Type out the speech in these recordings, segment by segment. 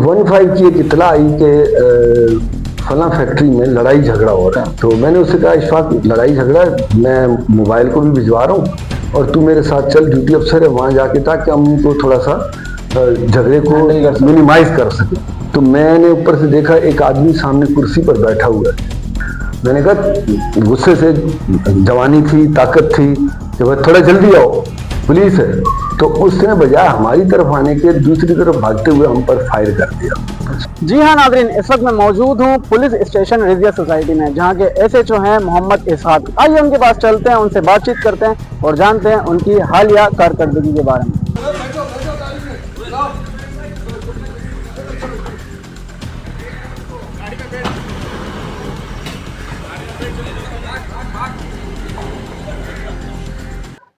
15 की एक इतला आई कि फला फैक्ट्री में लड़ाई झगड़ा हो रहा है। तो मैंने उससे कहा, इशफाक लड़ाई झगड़ा है, मैं मोबाइल को भी भिजवा रहा हूँ और तू मेरे साथ चल, ड्यूटी अफसर है वहाँ जाके, ताकि हम उनको थोड़ा सा झगड़े को मिनिमाइज कर सके। तो मैंने ऊपर से देखा एक आदमी सामने कुर्सी पर बैठा हुआ है। मैंने कहा, गुस्से से, जवानी थी, ताकत थी कि भाई थोड़ा जल्दी आओ, पुलिस है। तो उसने बजाय हमारी तरफ आने के दूसरी तरफ भागते हुए हम पर फायर कर दिया। जी हाँ नाज़रीन, इस वक्त मैं मौजूद हूँ पुलिस स्टेशन रिजविया सोसाइटी में, जहाँ के एसएचओ हैं मोहम्मद इसहाक। आइए उनके पास चलते हैं, उनसे बातचीत करते हैं और जानते हैं उनकी हालिया कारकर्दगी के बारे में।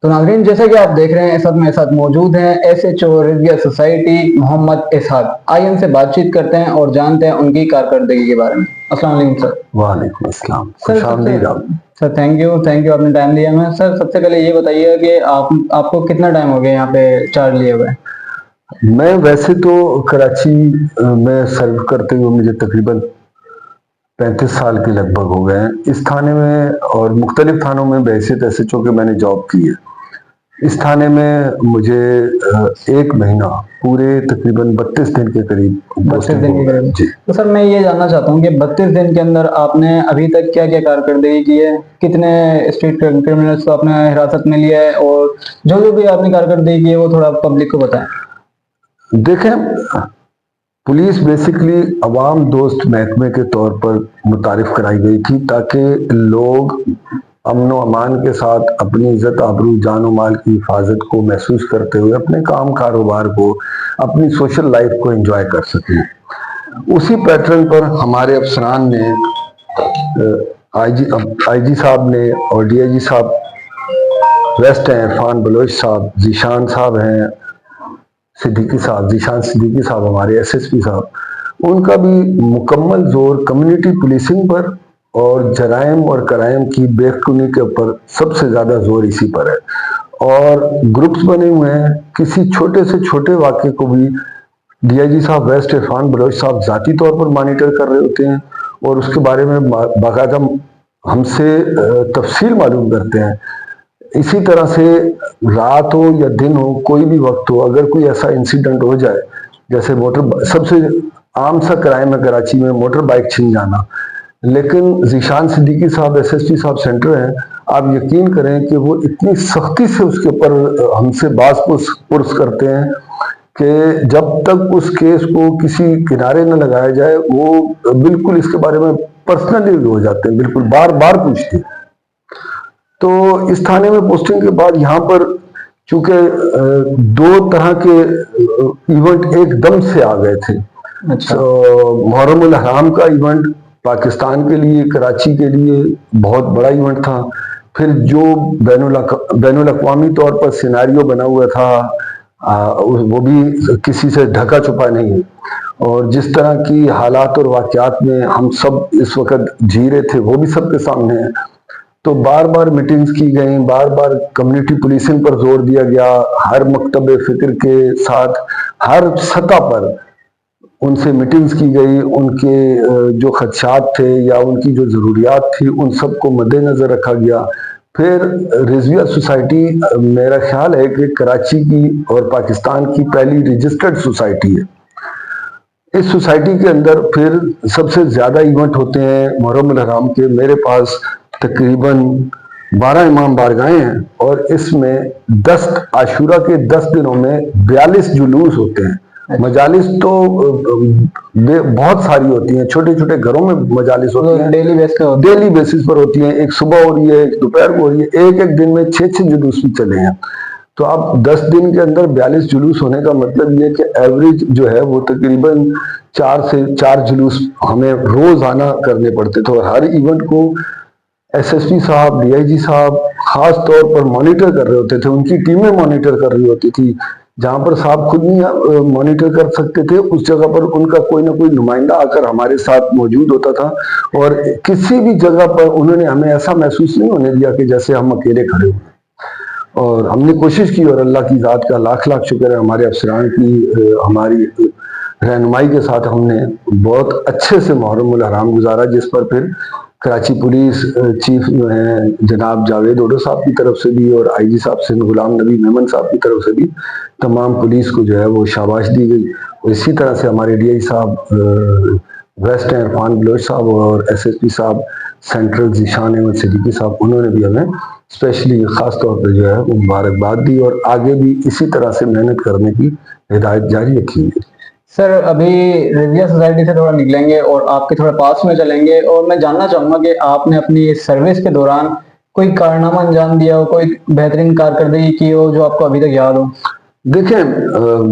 तो नाज़रीन, जैसे कि आप देख रहे हैं, इस वक्त मेरे साथ मौजूद हैं एसएचओ रिजविया सोसाइटी मोहम्मद इसहाक। आइए उनसे बातचीत करते हैं और जानते हैं उनकी कारकर्दगी के बारे में। अस्सलाम वालेकुम सर। वालेकुम अस्सलाम। सर थैंक यू आपने टाइम दिया हमें। सर सबसे पहले ये बताइए कि आपको कितना टाइम हो गया यहाँ पे चार्ज लिए हुए? मैं वैसे तो कराची में सर्व करते हुए मुझे तकरीबन 35 साल के लगभग हो गए हैं। इस थाने में और मुख्तलिफ थानों में बहैसियत एसएचओ के मैंने जॉब की है। इस थाने में मुझे 1 महीना पूरे तकरीबन 32 दिन के करीब 32 दिन के करीब जी। तो सर मैं ये जानना चाहता हूँ कि 32 दिन के अंदर आपने अभी तक क्या क्या कारकर्दगी की है, कितने स्ट्रीट क्रिमिनल्स को आपने हिरासत में लिया है, और जो भी आपने कारकर्दगी की है वो थोड़ा पब्लिक को बताएं। देखें, पुलिस बेसिकली अवाम दोस्त महकमे के तौर पर मुतारिफ कराई गई थी, ताकि लोग अमन व अमान के साथ अपनी इज्जत आबरू जान और माल की हिफाजत को महसूस करते हुए अपने काम कारोबार को, अपनी सोशल लाइफ को एंजॉय कर सकें। उसी पैटर्न पर हमारे अफसरान ने, आईजी साहब ने और डीआईजी साहब वेस्ट हैं, इरफान बलोच साहब, जीशान साहब हैं, जीशान सिद्दीकी साहब हमारे एसएसपी साहब, उनका भी मुकम्मल जोर कम्युनिटी पुलिसिंग पर और जराइम और कराइम की बेखुनी के ऊपर सबसे ज्यादा जोर इसी पर है। और ग्रुप्स बने हुए हैं, किसी छोटे से छोटे वाक़े को भी डीआईजी साहब वेस्ट इरफान बलोच साहब जाती तौर पर मॉनिटर कर रहे होते हैं और उसके बारे में बाकायदा हमसे तफसील मालूम करते हैं। इसी तरह से रात हो या दिन हो, कोई भी वक्त हो, अगर कोई ऐसा इंसिडेंट हो जाए, जैसे सबसे आम सा क्राइम है कराची में मोटर बाइक छिन जाना, लेकिन जीशान सिद्दीकी साहब एसएसपी साहब सेंटर हैं, आप यकीन करें कि वो इतनी सख्ती से उसके ऊपर हमसे बात पुरस करते हैं कि जब तक उस केस को किसी किनारे न लगाया जाए, वो बिल्कुल इसके बारे में पर्सनली हो जाते हैं, बिल्कुल बार बार पूछते हैं। तो इस थाने में पोस्टिंग के बाद यहाँ पर चूंकि 2 तरह के इवेंट एकदम से आ गए थे। अच्छा। मुहर्रम उल हराम का इवेंट पाकिस्तान के लिए, कराची के लिए बहुत बड़ा इवेंट था। फिर जो बैनुल अक़वामी तौर पर सिनारियो बना हुआ था, वो भी किसी से ढका छुपा नहीं है। और जिस तरह की हालात और वाक़यात में हम सब इस वक्त जी रहे थे, वो भी सबके सामने है। तो बार बार मीटिंग्स की गई, बार बार कम्युनिटी पुलिसिंग पर जोर दिया गया, हर मकतब फिक्र के साथ हर सतह पर उनसे मीटिंग्स की गई, उनके जो खदशात थे या उनकी जो ज़रूरियात थी उन सब को मद्देनज़र रखा गया। फिर रिजविया सोसाइटी मेरा ख्याल है कि कराची की और पाकिस्तान की पहली रजिस्टर्ड सोसाइटी है। इस सोसाइटी के अंदर फिर सबसे ज़्यादा इवेंट होते हैं मुहर्रम उल हराम के। मेरे पास तकरीबन 12 इमाम बारगाहें हैं और इसमें 10 आशूरा के 10 दिनों में 42 जुलूस होते हैं। मजालिस तो बहुत सारी होती हैं, छोटे छोटे घरों में मजालिस होती हैं, डेली बेसिस पर होती हैं। एक सुबह हो रही है, एक दोपहर को हो रही है, एक दिन में 6 जुलूस भी चले हैं। तो आप 10 दिन के अंदर 42 जुलूस होने का मतलब ये कि एवरेज जो है वो तकरीबन 4 से 4 जुलूस हमें रोज आना करने पड़ते थे। और हर इवेंट को एसएसपी साहब, डीआईजी साहब खास तौर पर मॉनिटर कर रहे होते थे, उनकी टीमें मॉनिटर कर रही होती थी। जहां पर साहब खुद नहीं मॉनिटर कर सकते थे, उस जगह पर उनका कोई ना कोई नुमाइंदा आकर हमारे साथ मौजूद होता था। और किसी भी जगह पर उन्होंने हमें ऐसा महसूस नहीं होने दिया कि जैसे हम अकेले खड़े हुए। और हमने कोशिश की और अल्लाह की ज़ात का लाख लाख शुक्र है, हमारे अफसरान की, हमारी रहनुमाई के साथ हमने बहुत अच्छे से मुहर्रम उल हराम गुजारा, जिस पर फिर कराची पुलिस चीफ जो हैं जनाब जावेद ओडो साहब की तरफ से भी और आईजी साहब से गुलाम नबी मेमन साहब की तरफ से भी तमाम पुलिस को जो है वो शाबाश दी गई। और इसी तरह से हमारे डीआई साहब वेस्ट हैं इरफान बलोच साहब और एसएसपी साहब सेंट्रल जीशान अहमद सिद्दीकी साहब, उन्होंने भी हमें स्पेशली खास तौर पर जो है वो मुबारकबाद दी और आगे भी इसी तरह से मेहनत करने की हिदायत जारी रखी है। सर अभी रिजिया सोसाइटी से थोड़ा निकलेंगे और आपके थोड़ा पास में चलेंगे और मैं जानना चाहूंगा कि आपने अपनी इस सर्विस के दौरान कोई कारनामा अंजाम दिया हो, कोई बेहतरीन कारकर्दगी की हो जो आपको अभी तक याद हो। देखें,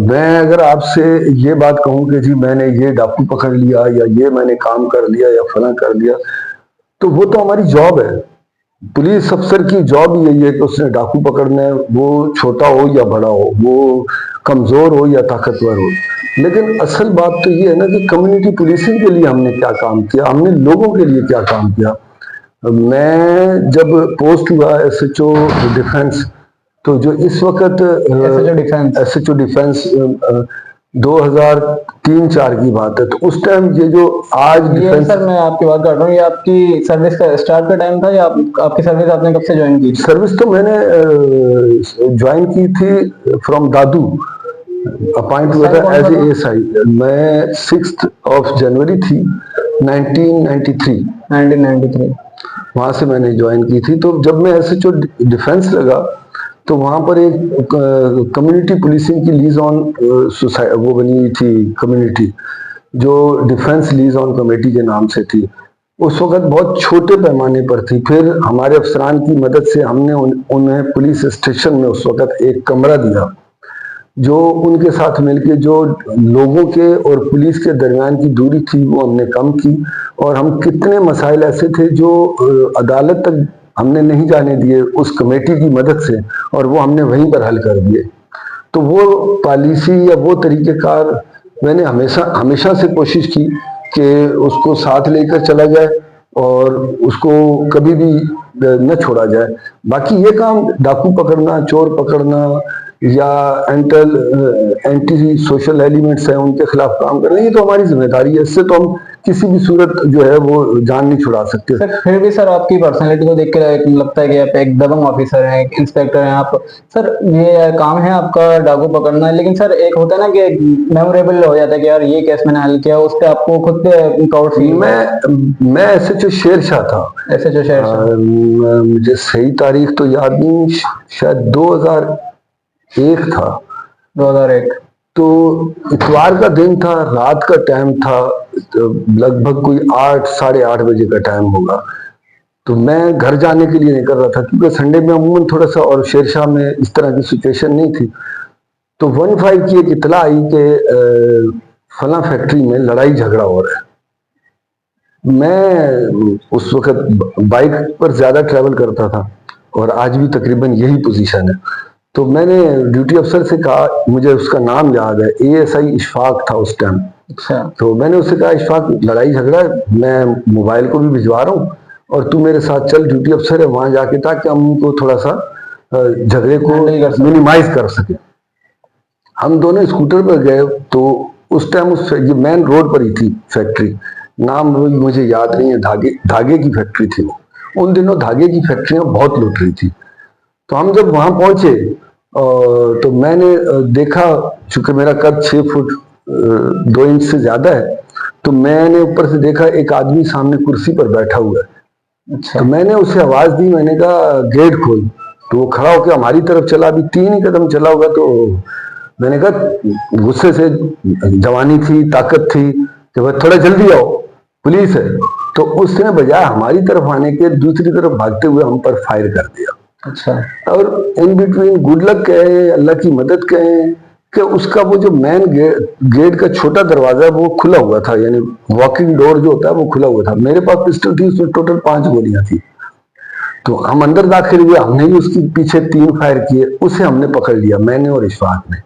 मैं अगर आपसे ये बात कहूं कि जी मैंने ये डाकू पकड़ लिया या ये मैंने काम कर लिया या फला कर लिया, तो वो तो हमारी जॉब है। पुलिस अफसर की जॉब ही यही है कि उसने डाकू पकड़ना है, वो छोटा हो या बड़ा हो, वो कमजोर हो या ताकतवर हो। लेकिन असल बात तो ये है ना कि कम्युनिटी पुलिसिंग के लिए हमने क्या काम किया, हमने लोगों के लिए क्या काम किया। मैं जब पोस्ट हुआ एसएचओ डिफेंस, तो जो इस वक्त एसएचओ डिफेंस 2003-04 की बात है, तो उस टाइम ये जो आज डिफेंस, सर मैं आपकी बात कर रहा हूँ, ये आपकी सर्विस का स्टार्ट का टाइम था या आपकी सर्विस आपने कब से ज्वाइन की? सर्विस तो मैंने ज्वाइन की थी फ्रॉम दादू, अपॉइंट हुआ था एज ए एएसआई। मैं 6 जनवरी थी 1993 वहां से मैंने ज्वाइन की थी। तो जब मैं एसएचओ डिफेंस लगा तो वहां पर एक कम्युनिटी पुलिसिंग की लीज ऑन सोसाइटी वो बनी थी, कम्युनिटी जो डिफेंस लीज ऑन कमेटी के नाम से थी। उस वक्त बहुत छोटे पैमाने पर थी। फिर हमारे अफसरान की मदद से हमने उन्हें पुलिस स्टेशन में उस वक्त एक कमरा दिया, जो उनके साथ मिलके जो लोगों के और पुलिस के दरमियान की दूरी थी वो हमने कम की। और हम कितने मसाइल ऐसे थे जो अदालत तक हमने नहीं जाने दिए उस कमेटी की मदद से, और वो हमने वहीं पर हल कर दिए। तो वो पॉलिसी या वो तरीक़ेकार मैंने हमेशा से कोशिश की कि उसको साथ लेकर चला जाए और उसको कभी भी न छोड़ा जाए। बाकी ये काम डाकू पकड़ना, चोर पकड़ना या एंटी सोशल एलिमेंट्स हैं उनके खिलाफ काम करना, ये तो हमारी जिम्मेदारी है। इससे तो हम किसी भी सूरत जो है वो जान नहीं छुड़ा सकते। सर फिर भी सर आपकी पर्सनैलिटी को देख कर लगता है कि आप एक दबंग ऑफिसर हैं, एक इंस्पेक्टर हैं आप। सर ये काम है आपका डाकू पकड़ना, लेकिन सर एक होता है ना कि मेमोरेबल हो जाता है कि यार ये केस मैंने हल किया, उस पर आपको खुद पे प्राउड फील। मैं एसएचओ शेरशाह था। एसएचओ शेरशाह, मुझे सही तारीख तो याद नहीं, शायद 2001 था। 2001 तो इतवार का दिन था, रात का टाइम था, तो लगभग कोई 8 साढ़े 8 बजे का टाइम होगा। तो मैं घर जाने के लिए निकल रहा था क्योंकि संडे में अमूमन थोड़ा सा, और शेरशाह में इस तरह की सिचुएशन नहीं थी। तो 15 की एक इतला आई कि फला फैक्ट्री में लड़ाई झगड़ा हो रहा है। मैं उस वक्त बाइक पर ज्यादा ट्रैवल करता था और आज भी तकरीबन यही पोजीशन है। तो मैंने ड्यूटी अफसर से कहा, मुझे उसका नाम याद है, एएसआई इशफाक था उस टाइम। अच्छा। तो मैंने उससे कहा, इशफाक लड़ाई झगड़ा है, मैं मोबाइल को भी भिजवा रहा हूँ और तू मेरे साथ चल, ड्यूटी अफसर है वहां जाके, ताकि हम उनको थोड़ा सा झगड़े को मिनिमाइज कर सके। हम दोनों स्कूटर पर गए। तो उस टाइम ये मेन रोड पर ही थी फैक्ट्री, नाम मुझे याद नहीं है, धागे की फैक्ट्री थी वो। उन दिनों धागे की फैक्ट्रियां बहुत लूट रही थी। तो हम जब वहां पहुंचे तो मैंने देखा, चूंकि मेरा कद 6 फुट 2 इंच से ज्यादा है, तो मैंने ऊपर से देखा एक आदमी सामने कुर्सी पर बैठा हुआ है। अच्छा। तो मैंने उसे आवाज दी, मैंने कहा गेट खोल। तो वो खड़ा होकर हमारी तरफ चला, अभी 3 ही कदम चला होगा। तो मैंने कहा, गुस्से से, जवानी थी, ताकत थी, कि भाई थोड़ा जल्दी आओ, पुलिस है। तो उसने बजाय हमारी तरफ आने के दूसरी तरफ भागते हुए हम पर फायर कर दिया। अच्छा। और इन बिटवीन गुड लक कहे, अल्लाह की मदद कहे, कि उसका वो जो मेन गेट का छोटा दरवाजा है वो खुला हुआ था, यानी वॉकिंग डोर जो होता है वो खुला हुआ था। मेरे पास पिस्टल थी, उसमें टोटल 5 गोलियां थी। तो हम अंदर दाखिल हुए, हमने भी उसके पीछे 3 फायर किए। उसे हमने पकड़ लिया, मैंने और इशफाक ने।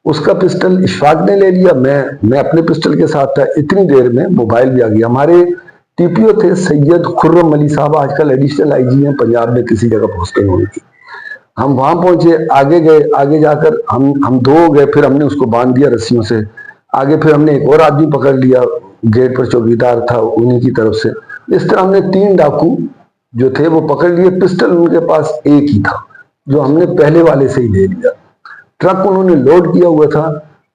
उसका पिस्टल इशफाक ने ले लिया, मैं अपने पिस्टल के साथ था। इतनी देर में मोबाइल भी आ गया। हमारे टीपीओ थे सैयद खुर्रम अली साहब, आजकल एडिशनल आईजी हैं, पंजाब में किसी जगह पोस्टिंग हुई थी। हम वहां पहुंचे, आगे गए, आगे जाकर हम 2 हो गए, फिर हमने उसको बांध दिया रस्सियों से। आगे फिर हमने एक और आदमी पकड़ लिया, गेट पर चौकीदार था उन्हीं की तरफ से। इस तरह हमने 3 डाकू जो थे वो पकड़ लिए। पिस्टल उनके पास एक ही था जो हमने पहले वाले से ही ले लिया। ट्रक उन्होंने लोड किया हुआ था।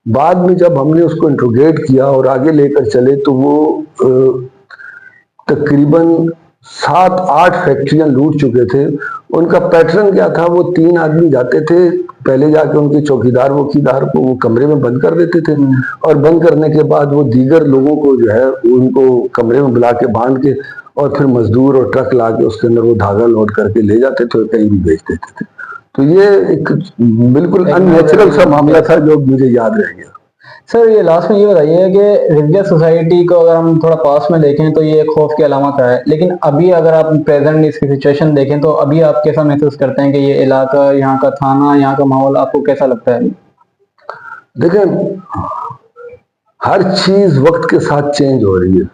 बाद में जब हमने उसको इंट्रोगेट किया और आगे लेकर चले तो वो तकरीबन 7-8 फैक्ट्रियां लूट चुके थे। उनका पैटर्न क्या था, वो 3 आदमी जाते थे, पहले जाके उनके चौकीदार वकीदार को वो कमरे में बंद कर देते थे और बंद करने के बाद वो दीगर लोगों को जो है उनको कमरे में बुला के बांध के और फिर मजदूर और ट्रक ला के उसके अंदर वो धागा लोड करके ले जाते थे और कहीं भी बेच देते थे। तो ये एक बिल्कुल अननेचुरल सा मामला था जो मुझे याद रह गया। सर ये लास्ट में ये बताइए कि रिलीजियस सोसाइटी को अगर हम थोड़ा पास में देखें तो ये खौफ की अलामत है, लेकिन अभी अगर आप प्रेजेंट इसकी सिचुएशन देखें तो अभी आप कैसा महसूस करते हैं कि ये इलाका, यहाँ का थाना, यहाँ का माहौल आपको कैसा लगता है? देखें, हर चीज वक्त के साथ चेंज हो रही है।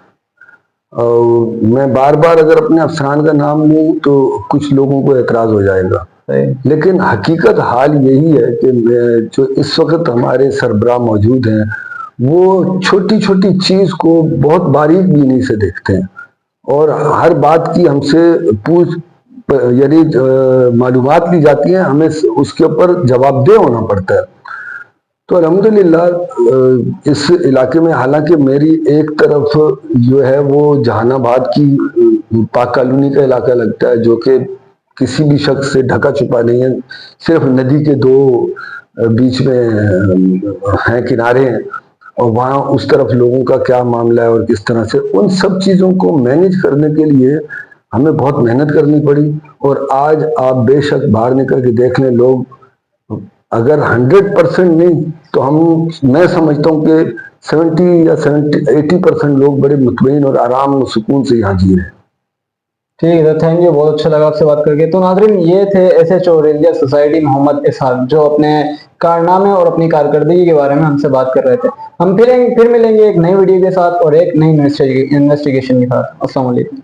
और मैं बार बार अगर अपने अफसरान का नाम लूं तो कुछ लोगों को एतराज हो जाएगा, लेकिन हकीकत हाल यही है कि जो इस वक्त हमारे सरबराह मौजूद हैं वो छोटी छोटी चीज को बहुत बारीक बीनी से देखते हैं और हर बात की हमसे पूछ यानी मालूमात ली जाती है, हमें उसके ऊपर जवाबदेह होना पड़ता है। तो अल्हम्दुलिल्लाह इस इलाके में हालांकि मेरी एक तरफ जो है वो जहानाबाद की पाक कॉलोनी का इलाका लगता है जो कि किसी भी शख्स से ढका छुपा नहीं है, सिर्फ नदी के 2 बीच में हैं किनारे हैं और वहाँ उस तरफ लोगों का क्या मामला है और किस तरह से, उन सब चीज़ों को मैनेज करने के लिए हमें बहुत मेहनत करनी पड़ी। और आज आप बेशक बाहर निकल के देख लें, लोग अगर 100% नहीं तो मैं समझता हूँ कि 70 या 80% लोग बड़े मुतमईन और आराम और सुकून से यहाँ जी रहे हैं। ठीक है सर, थैंक यू, बहुत अच्छा लगा आपसे बात करके। तो नाज़रीन, ये थे SHO रिलीजियस सोसाइटी मोहम्मद इसहाक जो अपने कारनामे और अपनी कारकर्दगी के बारे में हमसे बात कर रहे थे। हम फिर मिलेंगे एक नई वीडियो के साथ और एक नई इन्वेस्टिगेशन के साथ। अस्सलाम वालेकुम।